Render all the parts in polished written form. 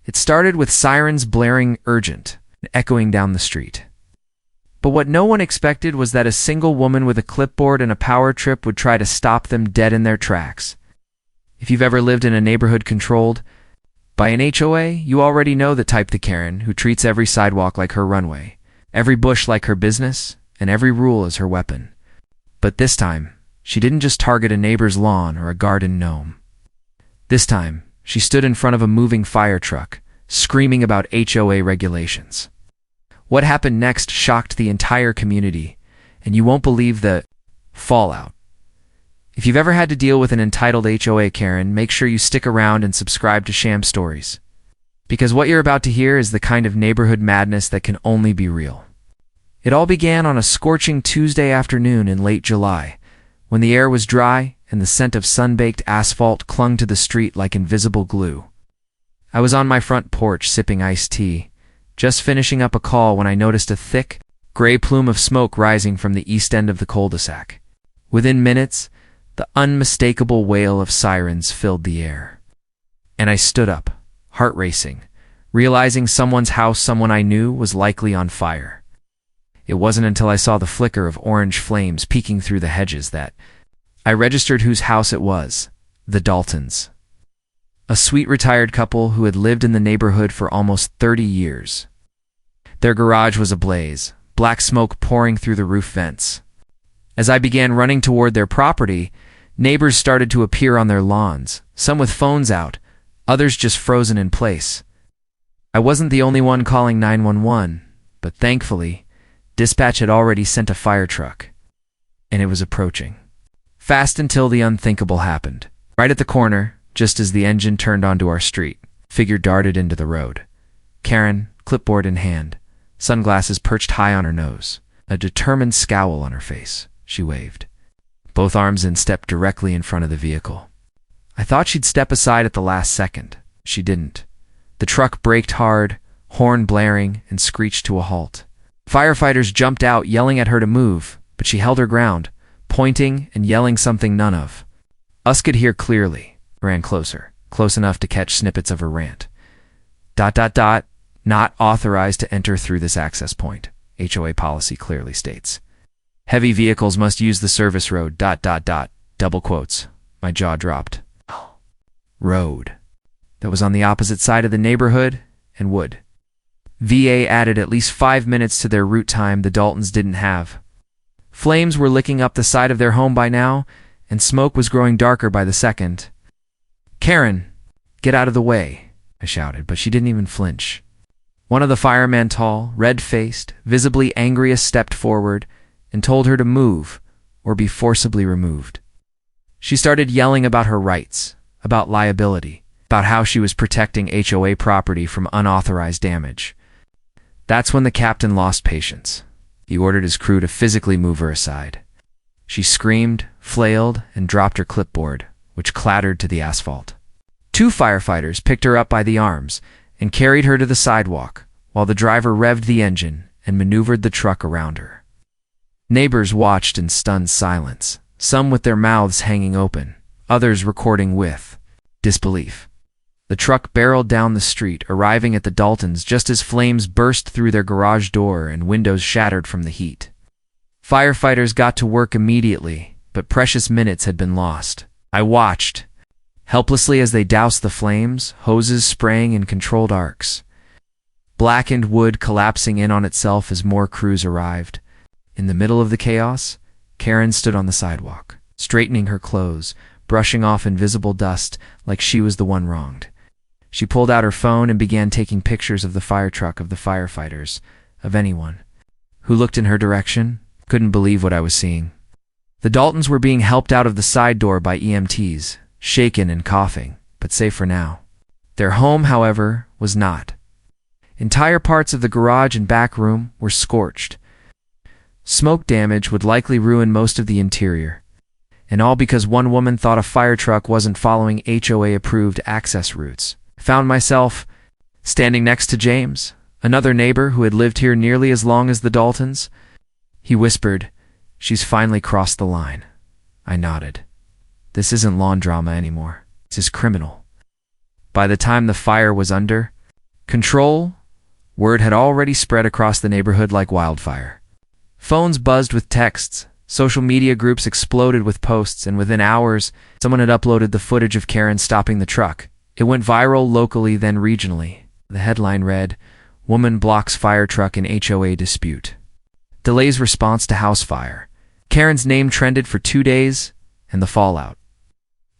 It started with sirens blaring urgent and echoing down the street. But what no one expected was that a single woman with a clipboard and a power trip would try to stop them dead in their tracks. If you've ever lived in a neighborhood controlled by an HOA, you already know the type, the Karen who treats every sidewalk like her runway, every bush like her business, and every rule as her weapon. But this time, she didn't just target a neighbor's lawn or a garden gnome. This time, she stood in front of a moving fire truck, screaming about HOA regulations. What happened next shocked the entire community, and you won't believe the fallout. If you've ever had to deal with an entitled HOA Karen, make sure you stick around and subscribe to Sham Stories. Because what you're about to hear is the kind of neighborhood madness that can only be real. It all began on a scorching Tuesday afternoon in late July, when the air was dry and the scent of sun-baked asphalt clung to the street like invisible glue. I was on my front porch sipping iced tea, just finishing up a call when I noticed a thick, gray plume of smoke rising from the east end of the cul-de-sac. Within minutes, the unmistakable wail of sirens filled the air. And I stood up, heart racing, realizing someone's house, someone I knew, was likely on fire. It wasn't until I saw the flicker of orange flames peeking through the hedges that I registered whose house it was: the Daltons. A sweet retired couple who had lived in the neighborhood for almost 30 years. Their garage was ablaze, black smoke pouring through the roof vents. As I began running toward their property, neighbors started to appear on their lawns, some with phones out, others just frozen in place. I wasn't the only one calling 911, but thankfully, dispatch had already sent a fire truck, and it was approaching. Fast until the unthinkable happened. Right at the corner, just as the engine turned onto our street, a figure darted into the road. Karen, clipboard in hand, sunglasses perched high on her nose, a determined scowl on her face. She waved, both arms in step directly in front of the vehicle. I thought she'd step aside at the last second. She didn't. The truck braked hard, horn blaring, and screeched to a halt. Firefighters jumped out, yelling at her to move, but she held her ground, pointing and yelling something none of us could hear clearly. Ran closer, close enough to catch snippets of her rant. ... Not authorized to enter through this access point, HOA policy clearly states. Heavy vehicles must use the service road ... Double quotes. My jaw dropped. Road. That was on the opposite side of the neighborhood and would. VA added at least 5 minutes to their route time the Daltons didn't have. Flames were licking up the side of their home by now, and smoke was growing darker by the second. Karen, get out of the way, I shouted, but she didn't even flinch. One of the firemen, tall, red-faced, visibly angriest, stepped forward and told her to move or be forcibly removed. She started yelling about her rights, about liability, about how she was protecting HOA property from unauthorized damage. That's when the captain lost patience. He ordered his crew to physically move her aside. She screamed, flailed, and dropped her clipboard, which clattered to the asphalt. 2 firefighters picked her up by the arms and carried her to the sidewalk, while the driver revved the engine and maneuvered the truck around her. Neighbors watched in stunned silence, some with their mouths hanging open, others recording with disbelief. The truck barreled down the street, arriving at the Daltons just as flames burst through their garage door and windows shattered from the heat. Firefighters got to work immediately, but precious minutes had been lost. I watched, helplessly, as they doused the flames, hoses spraying in controlled arcs. Blackened wood collapsing in on itself as more crews arrived. In the middle of the chaos, Karen stood on the sidewalk, straightening her clothes, brushing off invisible dust like she was the one wronged. She pulled out her phone and began taking pictures of the fire truck, of the firefighters, of anyone who looked in her direction. Couldn't believe what I was seeing. The Daltons were being helped out of the side door by EMTs, shaken and coughing, but safe for now. Their home, however, was not. Entire parts of the garage and back room were scorched. Smoke damage would likely ruin most of the interior. And all because one woman thought a fire truck wasn't following HOA-approved access routes. I found myself standing next to James, another neighbor who had lived here nearly as long as the Daltons. He whispered, "She's finally crossed the line." I nodded. This isn't lawn drama anymore. This is criminal. By the time the fire was under, Control? Word had already spread across the neighborhood like wildfire. Phones buzzed with texts, social media groups exploded with posts, and within hours, someone had uploaded the footage of Karen stopping the truck. It went viral locally, then regionally. The headline read, "Woman blocks fire truck in HOA dispute." Delays response to house fire. Karen's name trended for 2 days, and the fallout.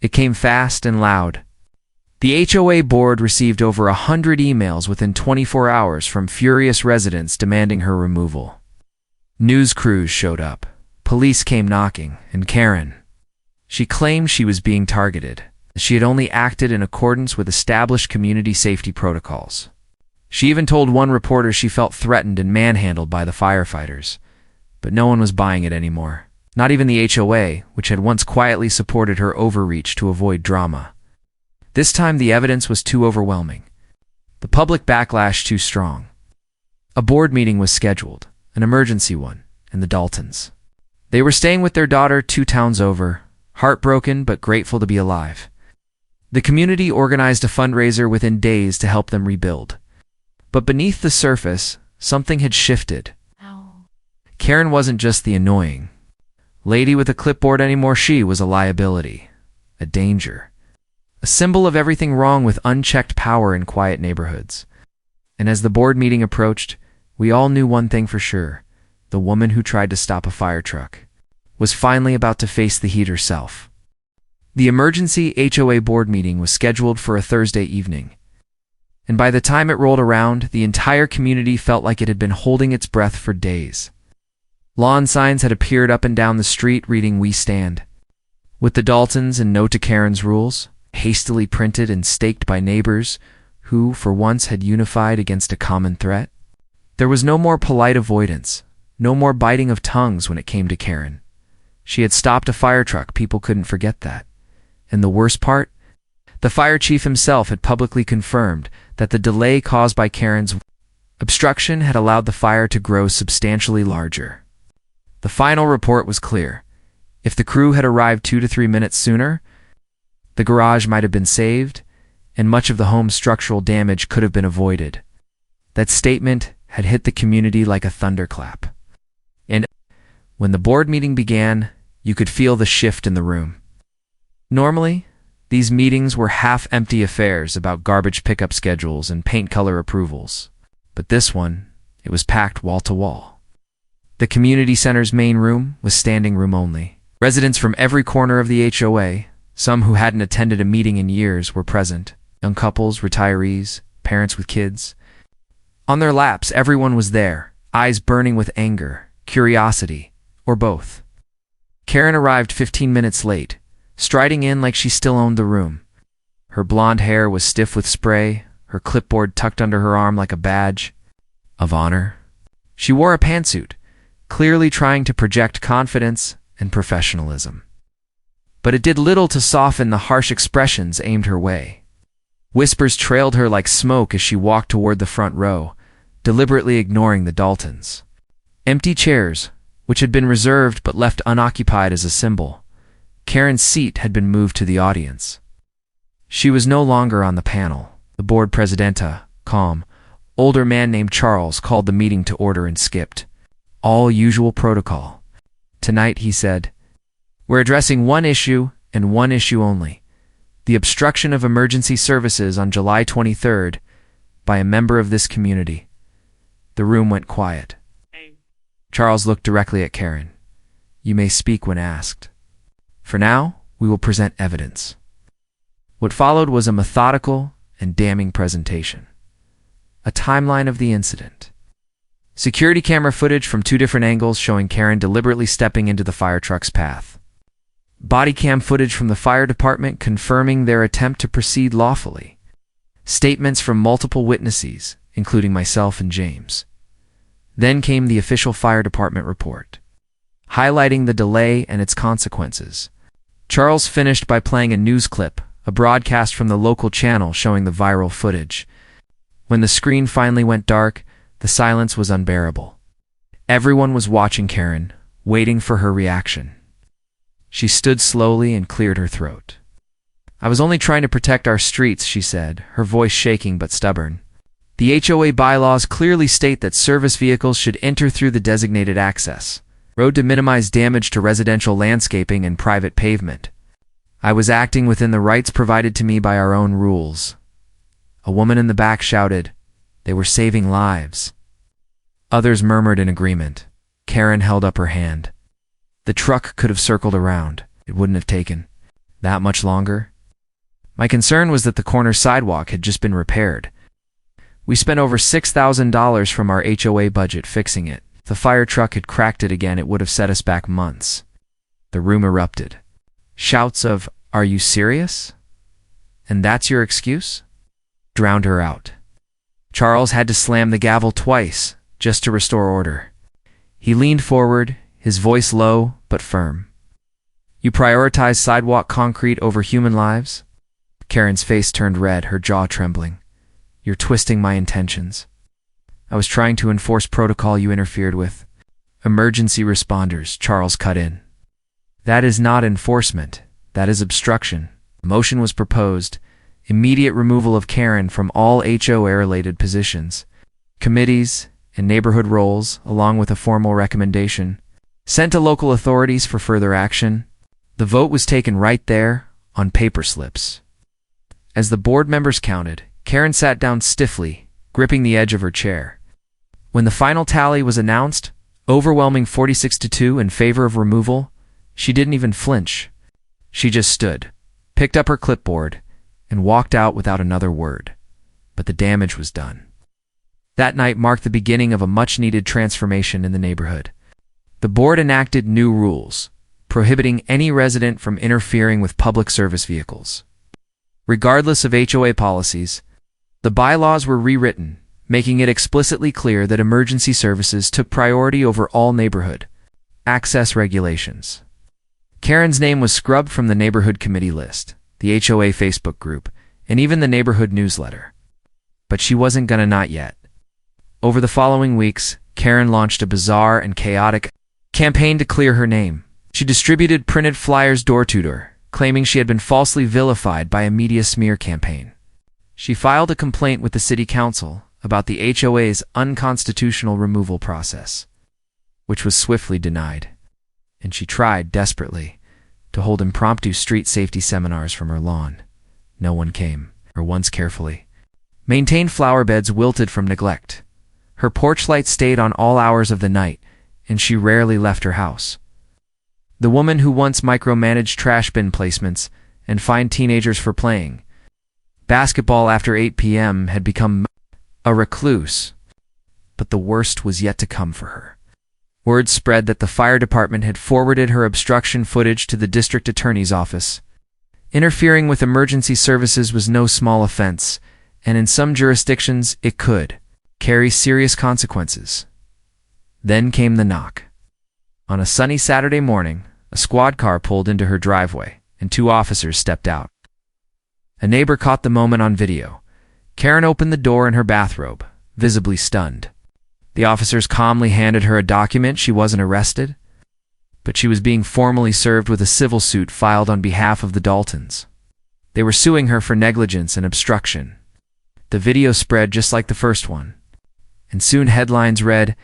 It came fast and loud. The HOA board received over 100 emails within 24 hours from furious residents demanding her removal. News crews showed up. Police came knocking, and Karen. She claimed she was being targeted. She had only acted in accordance with established community safety protocols. She even told one reporter she felt threatened and manhandled by the firefighters. But no one was buying it anymore. Not even the HOA, which had once quietly supported her overreach to avoid drama. This time the evidence was too overwhelming. The public backlash too strong. A board meeting was scheduled, an emergency one, in the Daltons. They were staying with their daughter 2 towns over, heartbroken but grateful to be alive. The community organized a fundraiser within days to help them rebuild. But beneath the surface, something had shifted. Karen wasn't just the annoying lady with a clipboard anymore. She was a liability, a danger, a symbol of everything wrong with unchecked power in quiet neighborhoods. And as the board meeting approached, we all knew one thing for sure. The woman who tried to stop a fire truck was finally about to face the heat herself. The emergency HOA board meeting was scheduled for a Thursday evening. And by the time it rolled around, the entire community felt like it had been holding its breath for days. Lawn signs had appeared up and down the street reading "We Stand," with the Daltons and "No to Karen's Rules" hastily printed and staked by neighbors who, for once, had unified against a common threat. There was no more polite avoidance, no more biting of tongues when it came to Karen. She had stopped a fire truck. People couldn't forget that. And the worst part? The fire chief himself had publicly confirmed that the delay caused by Karen's obstruction had allowed the fire to grow substantially larger. The final report was clear. If the crew had arrived 2 to 3 minutes sooner, the garage might have been saved, and much of the home's structural damage could have been avoided. That statement had hit the community like a thunderclap. And when the board meeting began, you could feel the shift in the room. Normally, these meetings were half-empty affairs about garbage pickup schedules and paint color approvals. But this one, it was packed wall to wall. The community center's main room was standing room only. Residents from every corner of the HOA, some who hadn't attended a meeting in years, were present. Young couples, retirees, parents with kids. On their laps, everyone was there, eyes burning with anger, curiosity, or both. Karen arrived 15 minutes late, striding in like she still owned the room. Her blonde hair was stiff with spray, her clipboard tucked under her arm like a badge of honor. She wore a pantsuit, clearly trying to project confidence and professionalism. But it did little to soften the harsh expressions aimed her way. Whispers trailed her like smoke as she walked toward the front row, deliberately ignoring the Daltons. Empty chairs, which had been reserved but left unoccupied as a symbol. Karen's seat had been moved to the audience. She was no longer on the panel. The board presidenta, calm, older man named Charles, called the meeting to order and skipped. All usual protocol. Tonight, he said, we're addressing one issue and one issue only. The obstruction of emergency services on July 23rd by a member of this community. The room went quiet. Charles looked directly at Karen. You may speak when asked. For now, we will present evidence. What followed was a methodical and damning presentation. A timeline of the incident. Security camera footage from 2 different angles showing Karen deliberately stepping into the fire truck's path. Body cam footage from the fire department confirming their attempt to proceed lawfully. Statements from multiple witnesses, including myself and James. Then came the official fire department report, highlighting the delay and its consequences. Charles finished by playing a news clip, a broadcast from the local channel showing the viral footage. When the screen finally went dark, the silence was unbearable. Everyone was watching Karen, waiting for her reaction. She stood slowly and cleared her throat. I was only trying to protect our streets, she said, her voice shaking but stubborn. The HOA bylaws clearly state that service vehicles should enter through the designated access road to minimize damage to residential landscaping and private pavement. I was acting within the rights provided to me by our own rules. A woman in the back shouted, "They were saving lives." Others murmured in agreement. Karen held up her hand. The truck could have circled around. It wouldn't have taken that much longer. My concern was that the corner sidewalk had just been repaired. We spent over $6,000 from our HOA budget fixing it. If the fire truck had cracked it again, it would have set us back months. The room erupted. Shouts of, "Are you serious? And that's your excuse?" drowned her out. Charles had to slam the gavel twice just to restore order. He leaned forward, his voice low but firm. "You prioritize sidewalk concrete over human lives?" Karen's face turned red, her jaw trembling. "You're twisting my intentions. I was trying to enforce protocol you interfered with." "Emergency responders," Charles cut in. "That is not enforcement. That is obstruction." A motion was proposed. Immediate removal of Karen from all HOA-related positions, committees, and neighborhood roles, along with a formal recommendation, sent to local authorities for further action. The vote was taken right there, on paper slips. As the board members counted, Karen sat down stiffly, gripping the edge of her chair. When the final tally was announced, overwhelming 46-2 in favor of removal, she didn't even flinch. She just stood, picked up her clipboard, and walked out without another word. But the damage was done. That night marked the beginning of a much-needed transformation in the neighborhood. The board enacted new rules, prohibiting any resident from interfering with public service vehicles. Regardless of HOA policies, the bylaws were rewritten, making it explicitly clear that emergency services took priority over all neighborhood access regulations. Karen's name was scrubbed from the neighborhood committee list, the HOA Facebook group, and even the neighborhood newsletter. But she wasn't gonna not yet. Over the following weeks, Karen launched a bizarre and chaotic campaign to clear her name. She distributed printed flyers door-to-door, claiming she had been falsely vilified by a media smear campaign. She filed a complaint with the city council about the HOA's unconstitutional removal process, which was swiftly denied. And she tried, desperately, to hold impromptu street safety seminars from her lawn. No one came, or once carefully maintained flower beds wilted from neglect. Her porch light stayed on all hours of the night, and she rarely left her house. The woman who once micromanaged trash bin placements and fined teenagers for playing basketball after 8 p.m. had become a recluse. But the worst was yet to come for her. Word spread that the fire department had forwarded her obstruction footage to the district attorney's office. Interfering with emergency services was no small offense, and in some jurisdictions it could carry serious consequences. Then came the knock. On a sunny Saturday morning, a squad car pulled into her driveway, and 2 officers stepped out. A neighbor caught the moment on video. Karen opened the door in her bathrobe, visibly stunned. The officers calmly handed her a document. She wasn't arrested, but she was being formally served with a civil suit filed on behalf of the Daltons. They were suing her for negligence and obstruction. The video spread just like the first one, and soon headlines read,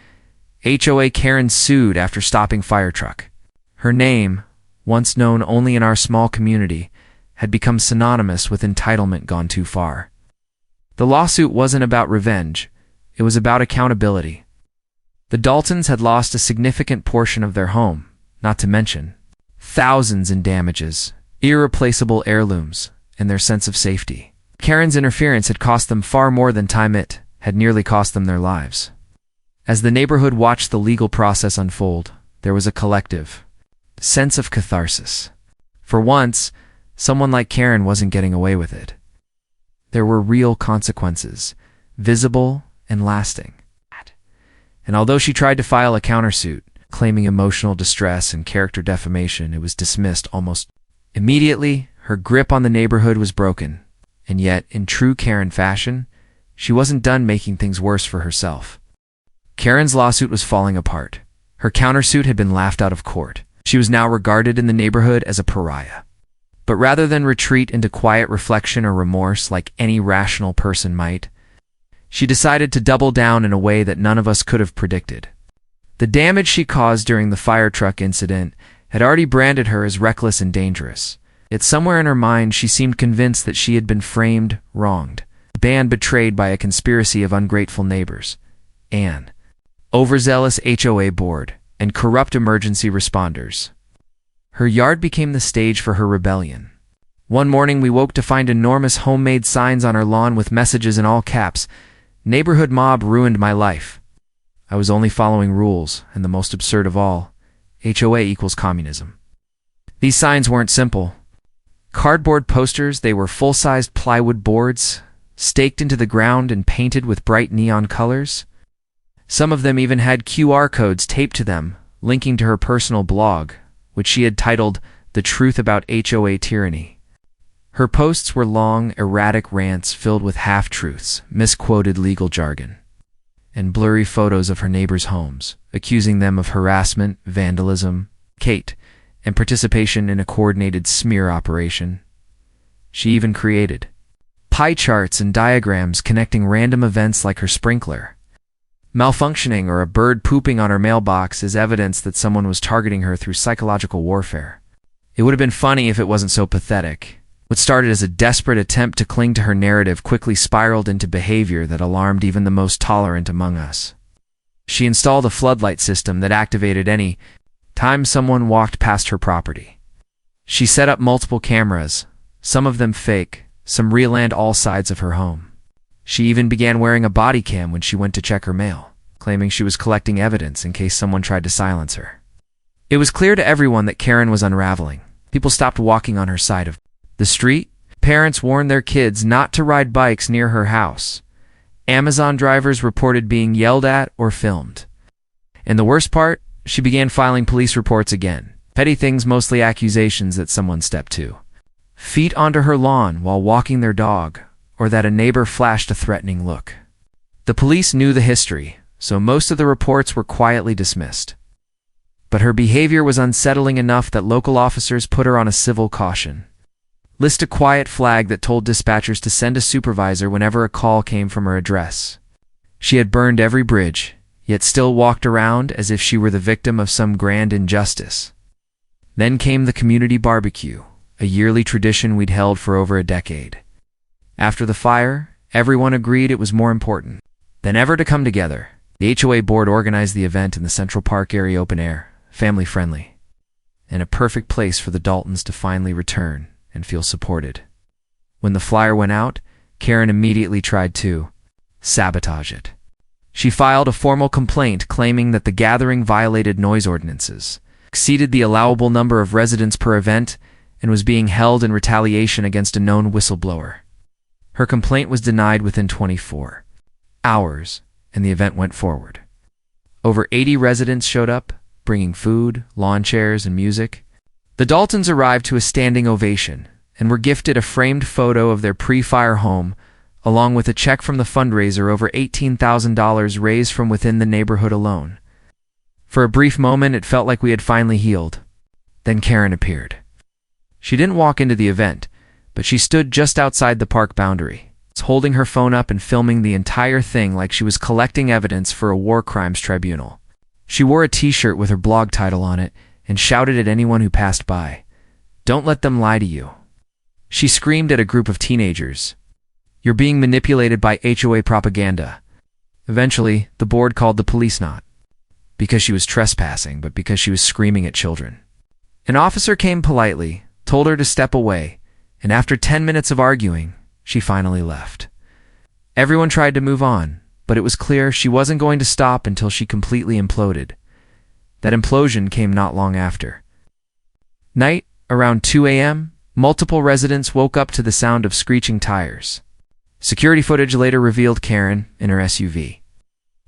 "HOA Karen sued after stopping fire truck." Her name, once known only in our small community, had become synonymous with entitlement gone too far. The lawsuit wasn't about revenge, it was about accountability. The Daltons had lost a significant portion of their home, not to mention thousands in damages, irreplaceable heirlooms, and their sense of safety. Karen's interference had cost them far more than time. It had nearly cost them their lives. As the neighborhood watched the legal process unfold, there was a collective sense of catharsis. For once, someone like Karen wasn't getting away with it. There were real consequences, visible and lasting. And although she tried to file a countersuit, claiming emotional distress and character defamation, it was dismissed almost immediately. Her grip on the neighborhood was broken, and yet, in true Karen fashion, she wasn't done making things worse for herself. Karen's lawsuit was falling apart. Her countersuit had been laughed out of court. She was now regarded in the neighborhood as a pariah. But rather than retreat into quiet reflection or remorse like any rational person might, She decided to double down in a way that none of us could have predicted. The damage she caused during the fire truck incident had already branded her as reckless and dangerous. Yet somewhere in her mind she seemed convinced that she had been framed, wronged, banned, betrayed by a conspiracy of ungrateful neighbors, an overzealous HOA board, and corrupt emergency responders. Her yard became the stage for her rebellion. One morning we woke to find enormous homemade signs on our lawn with messages in all caps. "Neighborhood mob ruined my life." I was only following rules, and the most absurd of all, HOA equals communism. These signs weren't simple cardboard posters, they were full-sized plywood boards, staked into the ground and painted with bright neon colors. Some of them even had QR codes taped to them, linking to her personal blog, which she had titled "The Truth About HOA Tyranny." Her posts were long, erratic rants filled with half-truths, misquoted legal jargon, and blurry photos of her neighbors' homes, accusing them of harassment, vandalism, and participation in a coordinated smear operation. She even created pie charts and diagrams connecting random events like her sprinkler malfunctioning or a bird pooping on her mailbox as evidence that someone was targeting her through psychological warfare. It would have been funny if it wasn't so pathetic. What started as a desperate attempt to cling to her narrative quickly spiraled into behavior that alarmed even the most tolerant among us. She installed a floodlight system that activated any time someone walked past her property. She set up multiple cameras, some of them fake, some real, and all sides of her home. She even began wearing a body cam when she went to check her mail, claiming she was collecting evidence in case someone tried to silence her. It was clear to everyone that Karen was unraveling. People stopped walking on her side of the street. Parents warned their kids not to ride bikes near her house. Amazon drivers reported being yelled at or filmed. And the worst part, she began filing police reports again. Petty things, mostly accusations that someone stepped 2 feet onto her lawn while walking their dog, or that a neighbor flashed a threatening look. The police knew the history, so most of the reports were quietly dismissed. But her behavior was unsettling enough that local officers put her on a civil caution list, a quiet flag that told dispatchers to send a supervisor whenever a call came from her address. She had burned every bridge, yet still walked around as if she were the victim of some grand injustice. Then came the community barbecue, a yearly tradition we'd held for over a decade. After the fire, everyone agreed it was more important than ever to come together. The HOA board organized the event in the Central Park area, open air, family-friendly, and a perfect place for the Daltons to finally return and feel supported. When the flyer went out, Karen immediately tried to sabotage it. She filed a formal complaint claiming that the gathering violated noise ordinances, exceeded the allowable number of residents per event, and was being held in retaliation against a known whistleblower. Her complaint was denied within 24 hours, and the event went forward. Over 80 residents showed up, bringing food, lawn chairs, and music. The Daltons arrived to a standing ovation and were gifted a framed photo of their pre-fire home, along with a check from the fundraiser, over $18,000 raised from within the neighborhood alone. For a brief moment, it felt like we had finally healed. Then Karen appeared. She didn't walk into the event, but she stood just outside the park boundary, holding her phone up and filming the entire thing like she was collecting evidence for a war crimes tribunal. She wore a t-shirt with her blog title on it and shouted at anyone who passed by, "Don't let them lie to you." She screamed at a group of teenagers, "You're being manipulated by HOA propaganda." Eventually, the board called the police, not because she was trespassing, but because she was screaming at children. An officer came politely, told her to step away, and after 10 minutes of arguing, she finally left. Everyone tried to move on, but it was clear she wasn't going to stop until she completely imploded. That implosion came not long after. Night, around 2 a.m., multiple residents woke up to the sound of screeching tires. Security footage later revealed Karen in her SUV,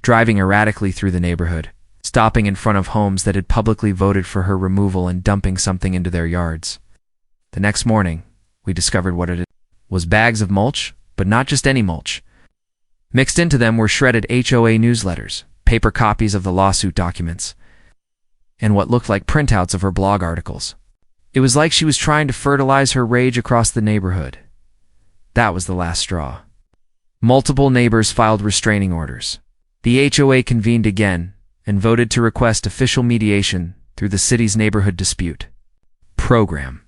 driving erratically through the neighborhood, stopping in front of homes that had publicly voted for her removal and dumping something into their yards. The next morning, we discovered what it was: bags of mulch, but not just any mulch. Mixed into them were shredded HOA newsletters, paper copies of the lawsuit documents, and what looked like printouts of her blog articles. It was like she was trying to fertilize her rage across the neighborhood. That was the last straw. Multiple neighbors filed restraining orders. The HOA convened again and voted to request official mediation through the city's neighborhood dispute program.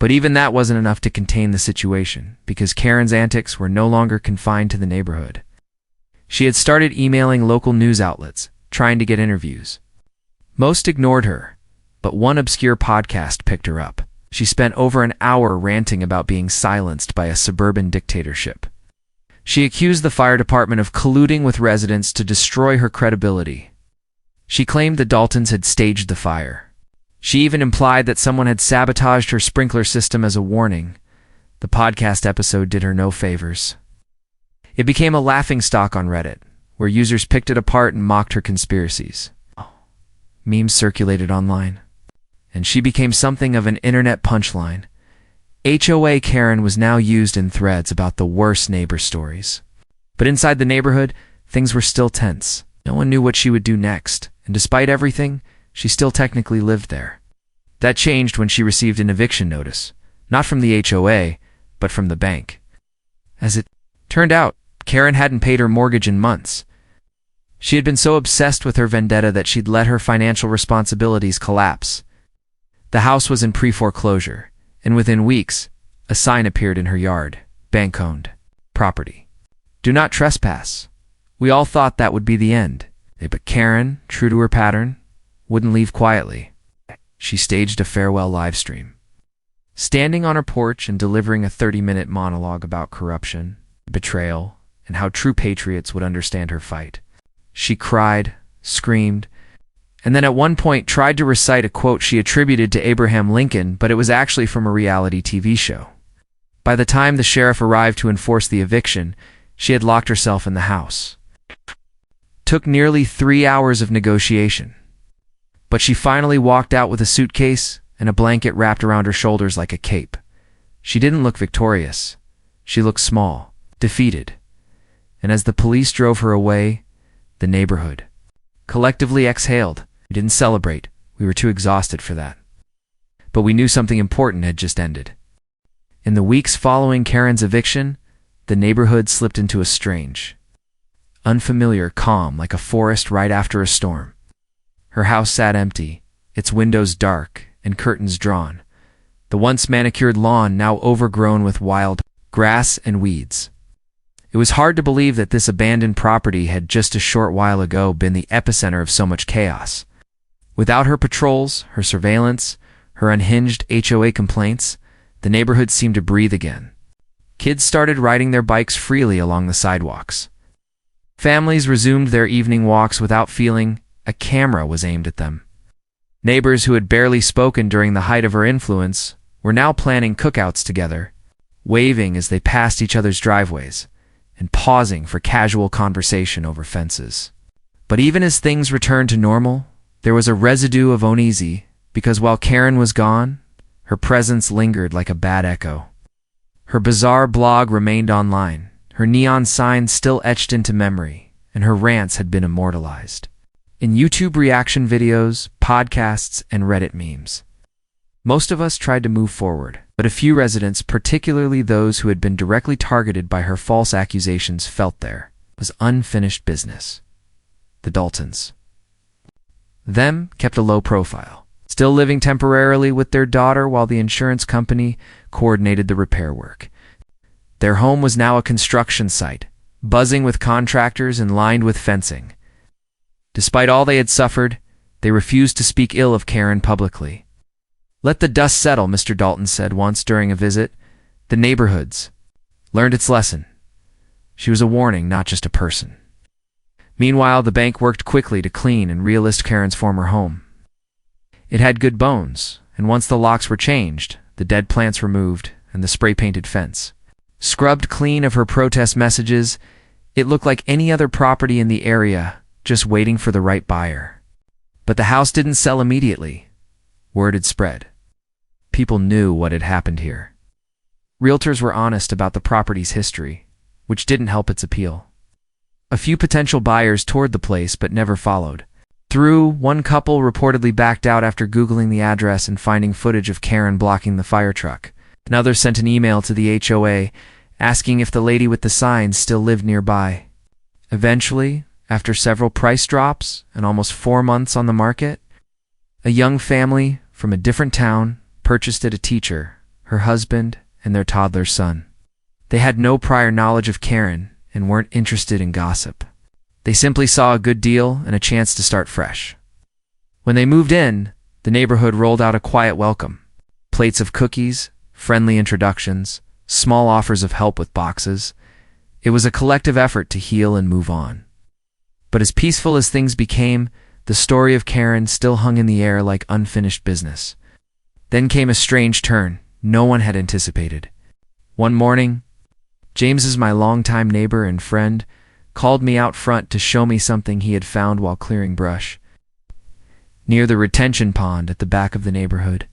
But even that wasn't enough to contain the situation, because Karen's antics were no longer confined to the neighborhood. She had started emailing local news outlets, trying to get interviews. Most ignored her, but one obscure podcast picked her up. She spent over an hour ranting about being silenced by a suburban dictatorship. She accused the fire department of colluding with residents to destroy her credibility. She claimed the Daltons had staged the fire. She even implied that someone had sabotaged her sprinkler system as a warning. The podcast episode did her no favors. It became a laughingstock on Reddit, where users picked it apart and mocked her conspiracies. Memes circulated online, and she became something of an internet punchline. HOA Karen was now used in threads about the worst neighbor stories. But inside the neighborhood, things were still tense. No one knew what she would do next, and despite everything, she still technically lived there. That changed when she received an eviction notice, not from the HOA, but from the bank. As it turned out, Karen hadn't paid her mortgage in months. She had been so obsessed with her vendetta that she'd let her financial responsibilities collapse. The house was in pre-foreclosure, and within weeks, a sign appeared in her yard, bank-owned property. Do not trespass. We all thought that would be the end, but Karen, true to her pattern, wouldn't leave quietly. She staged a farewell livestream. Standing on her porch and delivering a 30-minute monologue about corruption, betrayal, and how true patriots would understand her fight. She cried, screamed, and then at one point tried to recite a quote she attributed to Abraham Lincoln, but it was actually from a reality TV show. By the time the sheriff arrived to enforce the eviction, she had locked herself in the house. Took nearly 3 hours of negotiation. But she finally walked out with a suitcase and a blanket wrapped around her shoulders like a cape. She didn't look victorious. She looked small, defeated. And as the police drove her away, the neighborhood collectively exhaled. We didn't celebrate. We were too exhausted for that. But we knew something important had just ended. In the weeks following Karen's eviction, the neighborhood slipped into a strange, unfamiliar calm, like a forest right after a storm. Her house sat empty, its windows dark and curtains drawn. The once manicured lawn now overgrown with wild grass and weeds. It was hard to believe that this abandoned property had just a short while ago been the epicenter of so much chaos. Without her patrols, her surveillance, her unhinged HOA complaints, the neighborhood seemed to breathe again. Kids started riding their bikes freely along the sidewalks. Families resumed their evening walks without feeling a camera was aimed at them. Neighbors who had barely spoken during the height of her influence were now planning cookouts together, waving as they passed each other's driveways, and pausing for casual conversation over fences. But even as things returned to normal, there was a residue of uneasy, because while Karen was gone, her presence lingered like a bad echo. Her bizarre blog remained online, her neon signs still etched into memory, and her rants had been immortalized in YouTube reaction videos, podcasts, and Reddit memes. Most of us tried to move forward, but a few residents, particularly those who had been directly targeted by her false accusations, felt there was unfinished business. The Daltons. Them kept a low profile, still living temporarily with their daughter while the insurance company coordinated the repair work. Their home was now a construction site, buzzing with contractors and lined with fencing. Despite all they had suffered, they refused to speak ill of Karen publicly. "Let the dust settle," Mr. Dalton said once during a visit. The neighborhoods learned its lesson. She was a warning, not just a person. Meanwhile, the bank worked quickly to clean and relist Karen's former home. It had good bones, and once the locks were changed, the dead plants removed, and the spray-painted fence scrubbed clean of her protest messages, it looked like any other property in the area, just waiting for the right buyer. But the house didn't sell immediately. Word had spread. People knew what had happened here. Realtors were honest about the property's history, which didn't help its appeal. A few potential buyers toured the place but never followed. One couple reportedly backed out after Googling the address and finding footage of Karen blocking the fire truck. Another sent an email to the HOA asking if the lady with the sign still lived nearby. Eventually, after several price drops and almost 4 months on the market, a young family from a different town purchased it: a teacher, her husband, and their toddler son. They had no prior knowledge of Karen and weren't interested in gossip. They simply saw a good deal and a chance to start fresh. When they moved in, the neighborhood rolled out a quiet welcome. Plates of cookies, friendly introductions, small offers of help with boxes. It was a collective effort to heal and move on. But as peaceful as things became, the story of Karen still hung in the air like unfinished business. Then came a strange turn no one had anticipated. One morning, James, my longtime neighbor and friend, called me out front to show me something he had found while clearing brush near the retention pond at the back of the neighborhood.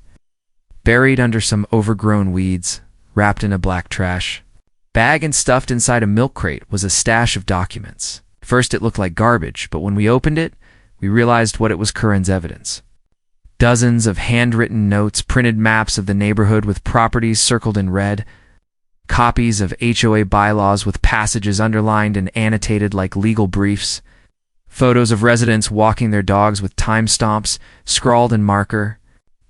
Buried under some overgrown weeds, wrapped in a black trash bag and stuffed inside a milk crate, was a stash of documents. First it looked like garbage, but when we opened it, we realized what it was: Karen's evidence. Dozens of handwritten notes, printed maps of the neighborhood with properties circled in red, copies of HOA bylaws with passages underlined and annotated like legal briefs, photos of residents walking their dogs with time stamps scrawled in marker.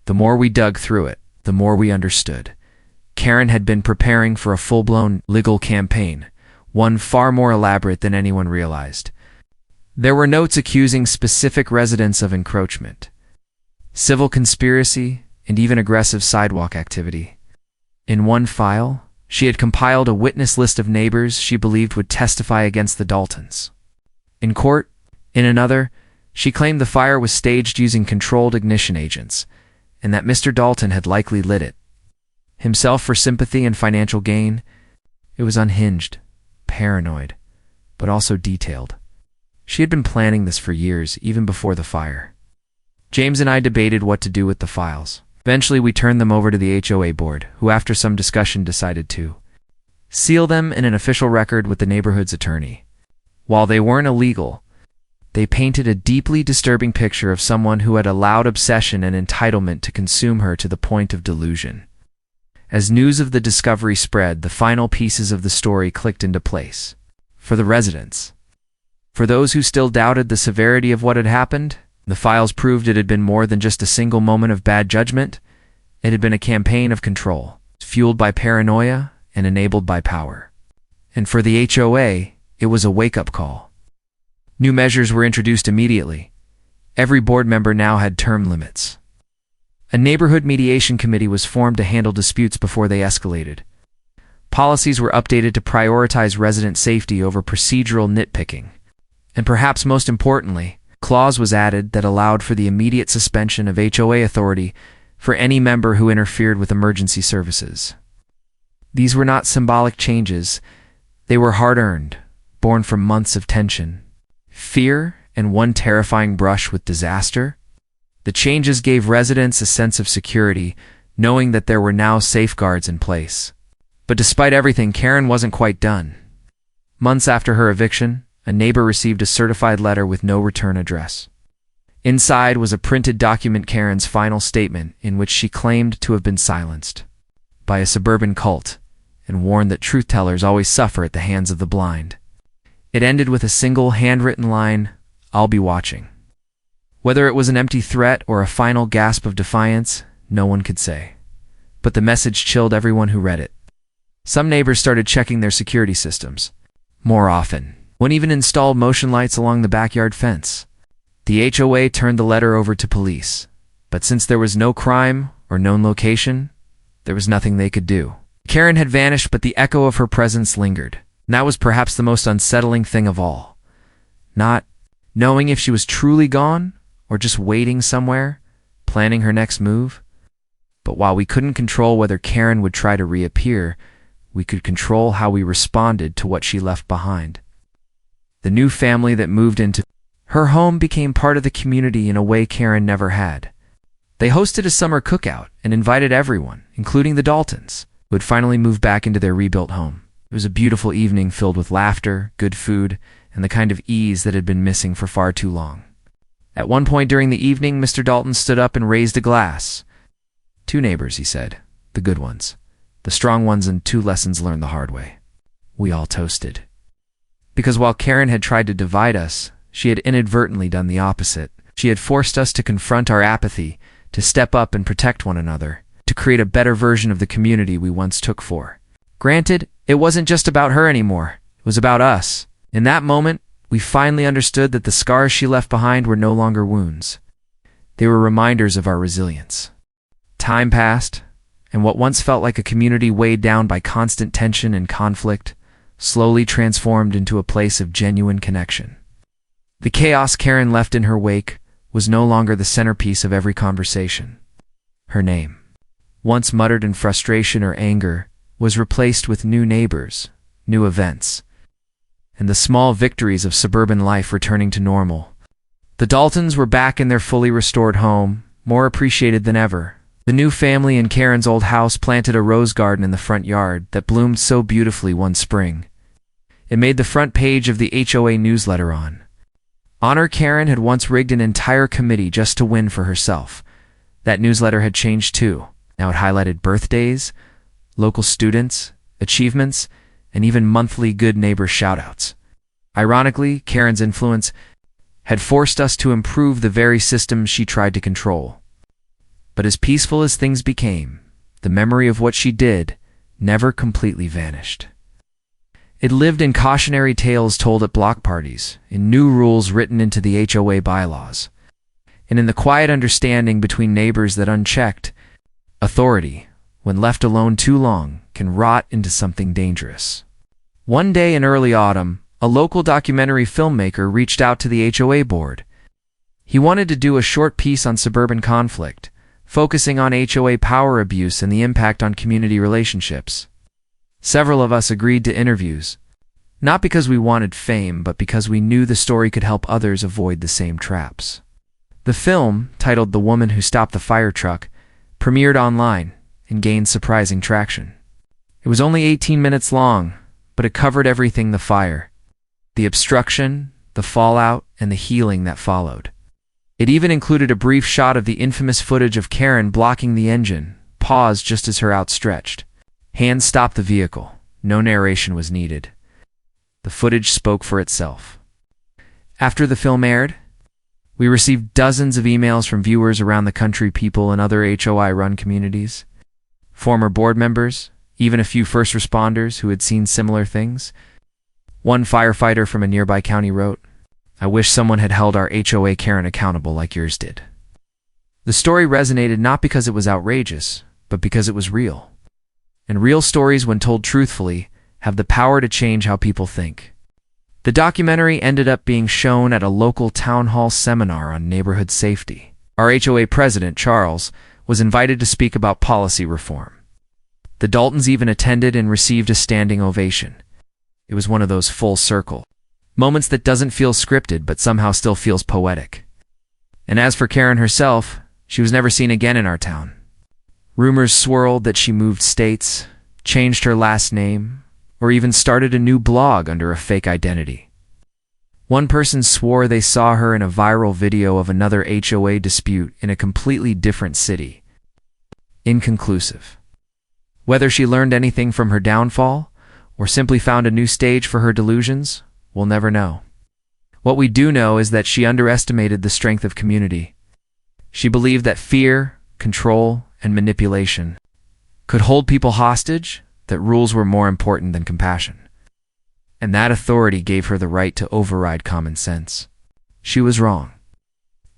The more we dug through it, the more we understood. Karen had been preparing for a full-blown legal campaign, one far more elaborate than anyone realized. There were notes accusing specific residents of encroachment, civil conspiracy, and even aggressive sidewalk activity. In one file, she had compiled a witness list of neighbors she believed would testify against the Daltons. In court, in another, she claimed the fire was staged using controlled ignition agents, and that Mr. Dalton had likely lit it himself for sympathy and financial gain. It was unhinged, paranoid, but also detailed. She had been planning this for years, even before the fire. James and I debated what to do with the files. Eventually, we turned them over to the HOA board, who after some discussion decided to seal them in an official record with the neighborhood's attorney. While they weren't illegal, they painted a deeply disturbing picture of someone who had a loud obsession and entitlement to consume her to the point of delusion. As news of the discovery spread, the final pieces of the story clicked into place. For the residents, for those who still doubted the severity of what had happened, the files proved it had been more than just a single moment of bad judgment. It had been a campaign of control, fueled by paranoia and enabled by power. And for the HOA, it was a wake-up call. New measures were introduced immediately. Every board member now had term limits. A neighborhood mediation committee was formed to handle disputes before they escalated. Policies were updated to prioritize resident safety over procedural nitpicking. And perhaps most importantly, a clause was added that allowed for the immediate suspension of HOA authority for any member who interfered with emergency services. These were not symbolic changes. They were hard-earned, born from months of tension, fear, and one terrifying brush with disaster. The changes gave residents a sense of security, knowing that there were now safeguards in place. But despite everything, Karen wasn't quite done. Months after her eviction, a neighbor received a certified letter with no return address. Inside was a printed document: Karen's final statement, in which she claimed to have been silenced by a suburban cult and warned that truth-tellers always suffer at the hands of the blind. It ended with a single handwritten line: "I'll be watching." Whether it was an empty threat or a final gasp of defiance, no one could say. But the message chilled everyone who read it. Some neighbors started checking their security systems more often. One even installed motion lights along the backyard fence. The HOA turned the letter over to police, but since there was no crime or known location, there was nothing they could do. Karen had vanished, but the echo of her presence lingered. And that was perhaps the most unsettling thing of all. Not knowing if she was truly gone or just waiting somewhere, planning her next move. But while we couldn't control whether Karen would try to reappear, we could control how we responded to what she left behind. The new family that moved into her home became part of the community in a way Karen never had. They hosted a summer cookout and invited everyone, including the Daltons, who had finally moved back into their rebuilt home. It was a beautiful evening filled with laughter, good food, and the kind of ease that had been missing for far too long. At one point during the evening, Mr. Dalton stood up and raised a glass. "Two neighbors," he said, "the good ones, the strong ones, and 2 lessons learned the hard way." we all toasted. Because while Karen had tried to divide us, she had inadvertently done the opposite. She had forced us to confront our apathy, to step up and protect one another, to create a better version of the community we once took for. Granted, it wasn't just about her anymore. It was about us. In that moment, we finally understood that the scars she left behind were no longer wounds. They were reminders of our resilience. Time passed, and what once felt like a community weighed down by constant tension and conflict slowly transformed into a place of genuine connection. The chaos Karen left in her wake was no longer the centerpiece of every conversation. Her name, once muttered in frustration or anger, was replaced with new neighbors, new events, and the small victories of suburban life returning to normal. The Daltons were back in their fully restored home, more appreciated than ever. The new family in Karen's old house planted a rose garden in the front yard that bloomed so beautifully one spring. It made the front page of the HOA newsletter on. Honor Karen had once rigged an entire committee just to win for herself. That newsletter had changed too. Now it highlighted birthdays, local students, achievements, and even monthly good neighbor shoutouts. Ironically, Karen's influence had forced us to improve the very systems she tried to control. But as peaceful as things became, the memory of what she did never completely vanished. It lived in cautionary tales told at block parties, in new rules written into the HOA bylaws, and in the quiet understanding between neighbors that unchecked authority, when left alone too long, can rot into something dangerous. One day in early autumn, a local documentary filmmaker reached out to the HOA board. He wanted to do a short piece on suburban conflict, focusing on HOA power abuse and the impact on community relationships. Several of us agreed to interviews, not because we wanted fame, but because we knew the story could help others avoid the same traps. The film, titled The Woman Who Stopped the Fire Truck, premiered online and gained surprising traction. It was only 18 minutes long, but it covered everything: the fire, the obstruction, the fallout, and the healing that followed. It even included a brief shot of the infamous footage of Karen blocking the engine, paused just as her outstretched hands stopped the vehicle. No narration was needed. The footage spoke for itself. After the film aired, we received dozens of emails from viewers around the country, people in other HOI-run communities, former board members, even a few first responders who had seen similar things. One firefighter from a nearby county wrote, "I wish someone had held our HOA Karen accountable like yours did." The story resonated not because it was outrageous, but because it was real. And real stories, when told truthfully, have the power to change how people think. The documentary ended up being shown at a local town hall seminar on neighborhood safety. Our HOA president, Charles, was invited to speak about policy reform. The Daltons even attended and received a standing ovation. It was one of those full circle moments that doesn't feel scripted but somehow still feels poetic. And as for Karen herself, she was never seen again in our town. Rumors swirled that she moved states, changed her last name, or even started a new blog under a fake identity. One person swore they saw her in a viral video of another HOA dispute in a completely different city. Inconclusive. Whether she learned anything from her downfall, or simply found a new stage for her delusions, we'll never know. What we do know is that she underestimated the strength of community. She believed that fear, control, and manipulation could hold people hostage, that rules were more important than compassion. And that authority gave her the right to override common sense. She was wrong.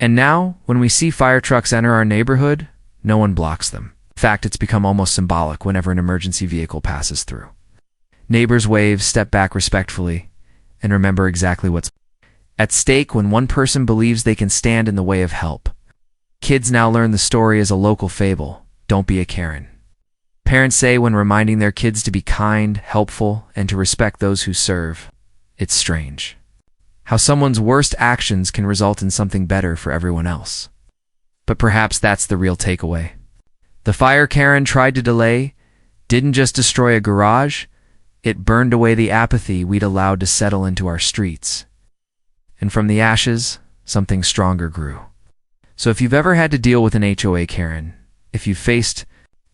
And now, when we see fire trucks enter our neighborhood, no one blocks them. In fact, it's become almost symbolic whenever an emergency vehicle passes through. Neighbors wave, step back respectfully, and remember exactly what's at stake when one person believes they can stand in the way of help. Kids now learn the story as a local fable: don't be a Karen. Parents say when reminding their kids to be kind, helpful, and to respect those who serve. It's strange how someone's worst actions can result in something better for everyone else. But perhaps that's the real takeaway. The fire Karen tried to delay didn't just destroy a garage, it burned away the apathy we'd allowed to settle into our streets. And from the ashes, something stronger grew. So if you've ever had to deal with an HOA Karen, if you've faced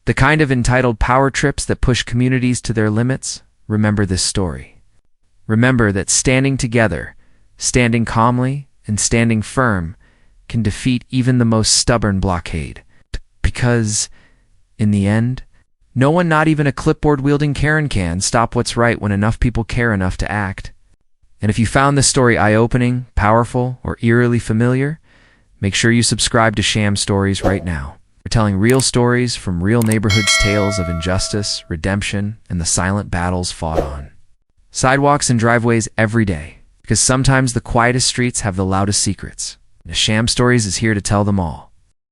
the kind of entitled power trips that push communities to their limits, remember this story. Remember that standing together, standing calmly, and standing firm can defeat even the most stubborn blockade. Because, in the end, no one, not even a clipboard-wielding Karen, can stop what's right when enough people care enough to act. And if you found this story eye-opening, powerful, or eerily familiar, make sure you subscribe to Sham Stories right now. We're telling real stories from real neighborhoods, tales of injustice, redemption, and the silent battles fought on sidewalks and driveways every day. Because sometimes the quietest streets have the loudest secrets. And Sham Stories is here to tell them all.